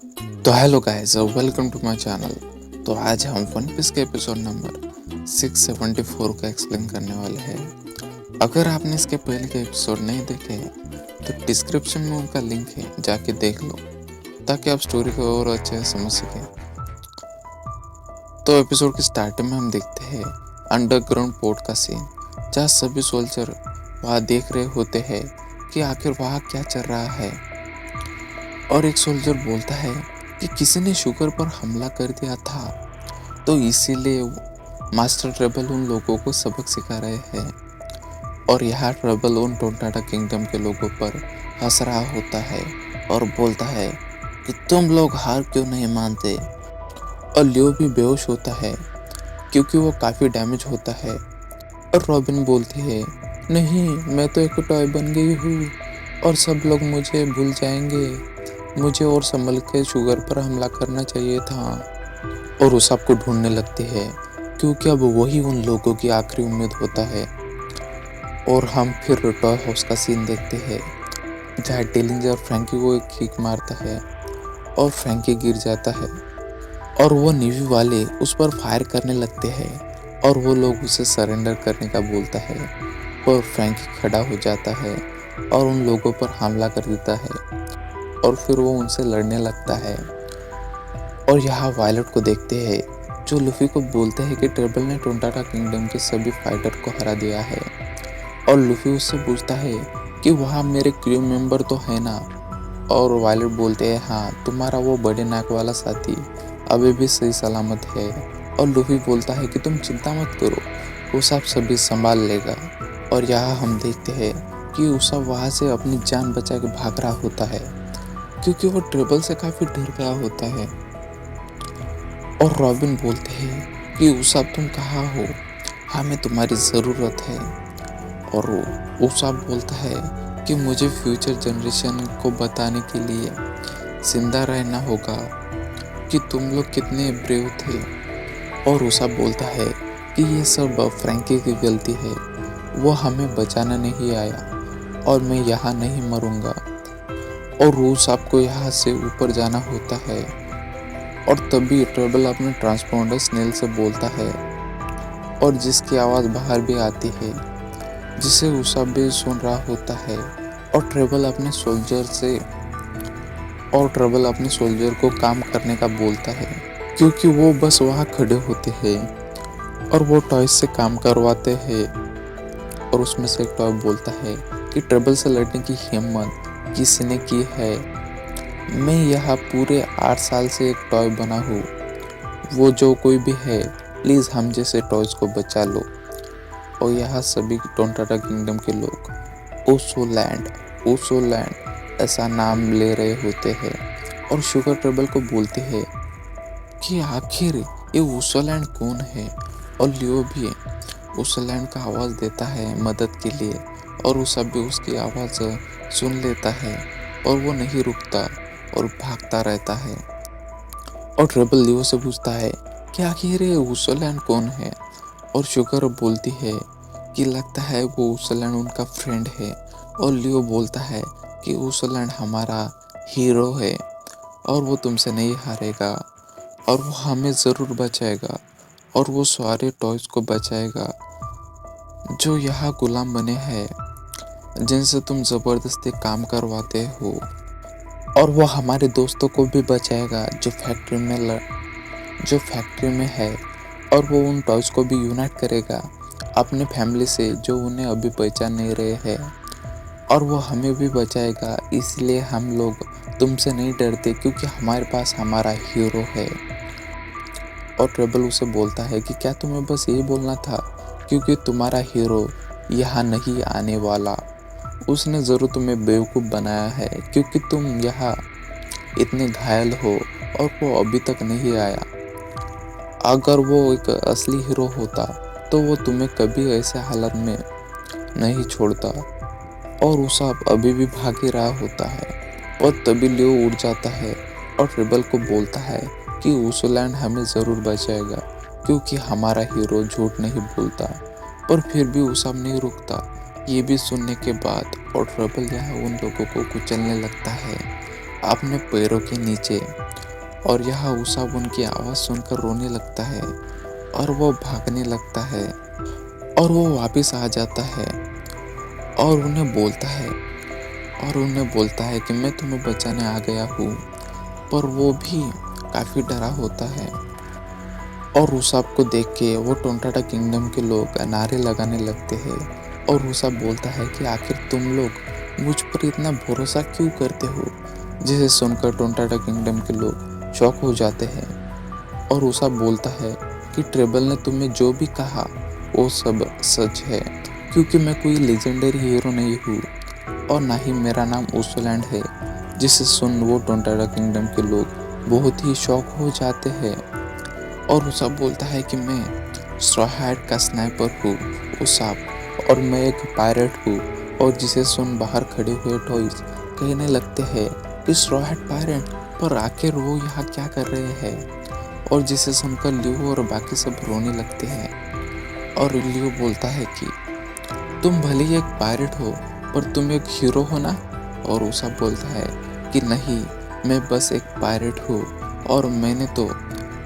तो hello guys, welcome to my channel. तो आज हम वन पीस के एपिसोड नंबर 674 को एक्सप्लेन करने वाले हैं। अगर आपने इसके पहले के एपिसोड नहीं देखे हैं तो डिस्क्रिप्शन में उनका लिंक है, जाके देख लो ताकि आप स्टोरी को और अच्छे से समझ सकें। तो एपिसोड की स्टार्टिंग में हम देखते हैं अंडरग्राउंड पोर्ट का सीन, जहाँ सभी सोल्जर वहाँ देख रहे होते हैं कि आखिर वहाँ क्या चल रहा है। और एक सोल्जर बोलता है कि किसी ने शुगर पर हमला कर दिया था, तो इसीलिए मास्टर ट्रबल उन लोगों को सबक सिखा रहे हैं। और यहाँ ट्रबल उन टोंटाटा किंगडम के लोगों पर हंस रहा होता है और बोलता है कि तुम लोग हार क्यों नहीं मानते। और लियो भी बेहोश होता है क्योंकि वो काफ़ी डैमेज होता है। और रॉबिन बोलती है, नहीं, मैं तो एक टॉय बन गई हूँ और सब लोग मुझे भूल जाएंगे। मुझे और संभल के शुगर पर हमला करना चाहिए था। और उस सबको ढूंढने लगती है क्योंकि अब वही उन लोगों की आखिरी उम्मीद होता है। और हम फिर टॉय हाउस का सीन देखते हैं, जहाँ डेलिंजर फ्रैंकी को एक किक मारता है और फ्रैंकी गिर जाता है और वो नेवी वाले उस पर फायर करने लगते हैं और वो लोग उसे सरेंडर करने का बोलता है। और फ्रैंकी खड़ा हो जाता है और उन लोगों पर हमला कर देता है और फिर वो उनसे लड़ने लगता है। और यहाँ वायलट को देखते हैं, जो लूफी को बोलते हैं कि ट्रबल ने टोंटाटा किंगडम के सभी फाइटर को हरा दिया है। और लूफी उससे पूछता है कि वहाँ मेरे क्रू मेंबर तो है ना। और वायलट बोलते हैं, हाँ, तुम्हारा वो बड़े नाक वाला साथी अभी भी सही सलामत है। और लूफी बोलता है कि तुम चिंता मत करो, वो सब सभी संभाल लेगा। और यहाँ हम देखते हैं कि उसब वहाँ से अपनी जान बचा के भाग रहा होता है क्योंकि वो ट्रबल से काफ़ी डर गया होता है। और रॉबिन बोलते हैं कि उसाब, तुम कहाँ हो, हमें तुम्हारी ज़रूरत है। और उसाब बोलता है कि मुझे फ्यूचर जनरेशन को बताने के लिए जिंदा रहना होगा कि तुम लोग कितने ब्रेव थे। और उसाब बोलता है कि ये सब फ्रैंकी की गलती है, वो हमें बचाना नहीं आया और मैं यहाँ नहीं मरूंगा। और उसाब को यहाँ से ऊपर जाना होता है। और तभी ट्रबल अपने ट्रांसपोंडर स्नेल से बोलता है और जिसकी आवाज़ बाहर भी आती है, जिसे उसाब भी सुन रहा होता है। और ट्रबल अपने सोल्जर को काम करने का बोलता है क्योंकि वो बस वहाँ खड़े होते हैं और वो टॉयज से काम करवाते हैं। और उसमें से एक टॉय बोलता है कि ट्रबल से लड़ने की हिम्मत किसी ने की है। मैं यहाँ पूरे 8 साल से एक टॉय बना हूँ, वो जो कोई भी है, प्लीज़ हम जैसे टॉयज को बचा लो। और यहाँ सभी टोंटाटा किंगडम के लोग ओसो लैंड ऐसा नाम ले रहे होते हैं। और शुगर ट्रबल को बोलते हैं कि आखिर ये ओसो लैंड कौन है। और लियो भी ओसो लैंड का आवाज़ देता है मदद के लिए और वो सब भी उसकी आवाज़ सुन लेता है और वो नहीं रुकता और भागता रहता है। और ट्रबल लियो से पूछता है कि आखिर ये ओसो लैंड कौन है। और शुगर बोलती है कि लगता है वो ओसो लैंड उनका फ्रेंड है। और लियो बोलता है कि ओसो लैंड हमारा हीरो है और वो तुमसे नहीं हारेगा और वो हमें ज़रूर बचाएगा और वो सारे टॉयज को बचाएगा जो यहाँ गुलाम बने हैं, जिनसे तुम ज़बरदस्ती काम करवाते हो। और वो हमारे दोस्तों को भी बचाएगा जो फैक्ट्री में है। और वो उन टॉयज को भी यूनाइट करेगा अपने फैमिली से जो उन्हें अभी पहचान नहीं रहे हैं। और वो हमें भी बचाएगा, इसलिए हम लोग तुमसे नहीं डरते क्योंकि हमारे पास हमारा हीरो है। और ट्रबल उसे बोलता है कि क्या तुम्हें बस यही बोलना था, क्योंकि तुम्हारा हीरो यहाँ नहीं आने वाला। उसने ज़रूर तुम्हें बेवकूफ़ बनाया है क्योंकि तुम यहाँ इतने घायल हो और वो अभी तक नहीं आया। अगर वो एक असली हीरो होता तो वो तुम्हें कभी ऐसे हालत में नहीं छोड़ता। और उसाब अभी भी भाग ही रहा होता है। और तभी लियो उड़ जाता है और ट्रिबल को बोलता है कि ओसोलैंड हमें ज़रूर बचाएगा क्योंकि हमारा हीरो झूठ नहीं बोलता। पर फिर भी उसाब नहीं रुकता। ये भी सुनने के बाद और ट्रबल यहाँ उन लोगों को कुचलने लगता है अपने पैरों के नीचे। और यहाँ उसाब उनकी आवाज़ सुनकर रोने लगता है और वो भागने लगता है और वो वापस आ जाता है और उन्हें बोलता है कि मैं तुम्हें बचाने आ गया हूँ। पर वो भी काफ़ी डरा होता है और उसाब को देख के वो टोंटाटा किंगडम के लोग नारे लगाने लगते हैं और उसाब बोलता है कि आखिर तुम लोग मुझ पर इतना भरोसा क्यों करते हो, जिसे सुनकर टोंटाटा किंगडम के लोग शॉक हो जाते हैं। और उसाब बोलता है कि ट्रेबल ने तुम्हें जो भी कहा वो सब सच है, क्योंकि मैं कोई लेजेंडरी हीरो नहीं हूँ और ना ही मेरा नाम ओसोलैंड है। जिसे सुन वो टोंटाटा किंगडम के लोग बहुत ही शॉक हो जाते हैं और उसाब बोलता है कि मैं स्ट्रॉ हैट का स्नाइपर हूँ उसाब, और मैं एक पायरेट हूँ। और जिसे सुन बाहर खड़े हुए टॉयज कहने लगते हैं कि स्ट्रॉ हैट पायरेट, पर आखिर वो यहाँ क्या कर रहे हैं। और जिसे सुनकर लियो और बाकी सब रोने लगते हैं और लियो बोलता है कि तुम भले ही एक पायरेट हो पर तुम एक हीरो हो ना। और उसाब बोलता है कि नहीं, मैं बस एक पायरेट हूँ और मैंने तो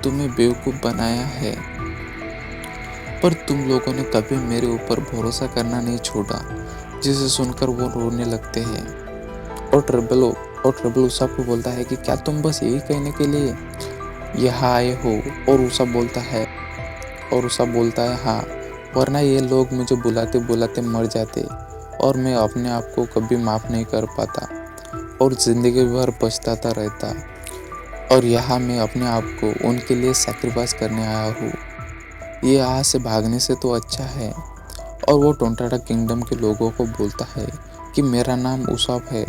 तुम्हें बेवकूफ़ बनाया है, पर तुम लोगों ने कभी मेरे ऊपर भरोसा करना नहीं छोड़ा। जिसे सुनकर वो रोने लगते हैं और ट्रबल उसाब को बोलता है कि क्या तुम बस यही कहने के लिए यहाँ आए हो। और उसाब बोलता है हाँ, वरना ये लोग मुझे बुलाते बुलाते मर जाते और मैं अपने आप को कभी माफ़ नहीं कर पाता और ज़िंदगी भर पछताता रहता। और यहाँ मैं अपने आप को उनके लिए सैक्रिफाइस करने आया हूँ। ये यहाँ से भागने से तो अच्छा है। और वो टोंटाटा किंगडम के लोगों को बोलता है कि मेरा नाम उसाब है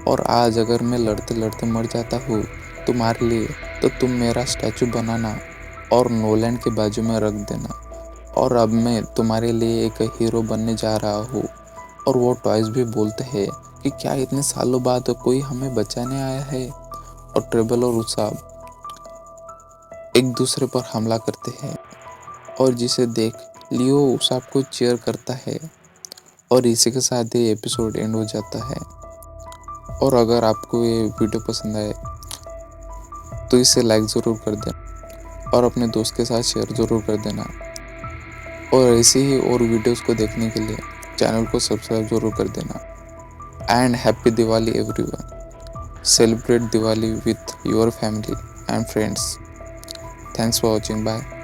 और आज अगर मैं लड़ते लड़ते मर जाता हूँ तुम्हारे लिए, तो तुम मेरा स्टैचू बनाना और नोलैंड के बाजू में रख देना। और अब मैं तुम्हारे लिए एक हीरो बनने जा रहा हूँ। और वो टॉयज भी बोलते हैं कि क्या इतने सालों बाद कोई हमें बचाने आया है। और ट्रेबल और उसाब एक दूसरे पर हमला करते हैं और जिसे देख लियो उसाब को चीयर करता है। और इसी के साथ ये एपिसोड एंड हो जाता है। और अगर आपको ये वीडियो पसंद आए तो इसे लाइक ज़रूर कर देना और अपने दोस्त के साथ शेयर ज़रूर कर देना। और ऐसे ही और वीडियोस को देखने के लिए चैनल को सब्सक्राइब ज़रूर कर देना। And happy Diwali everyone. Celebrate Diwali with your family and friends. Thanks for watching. Bye.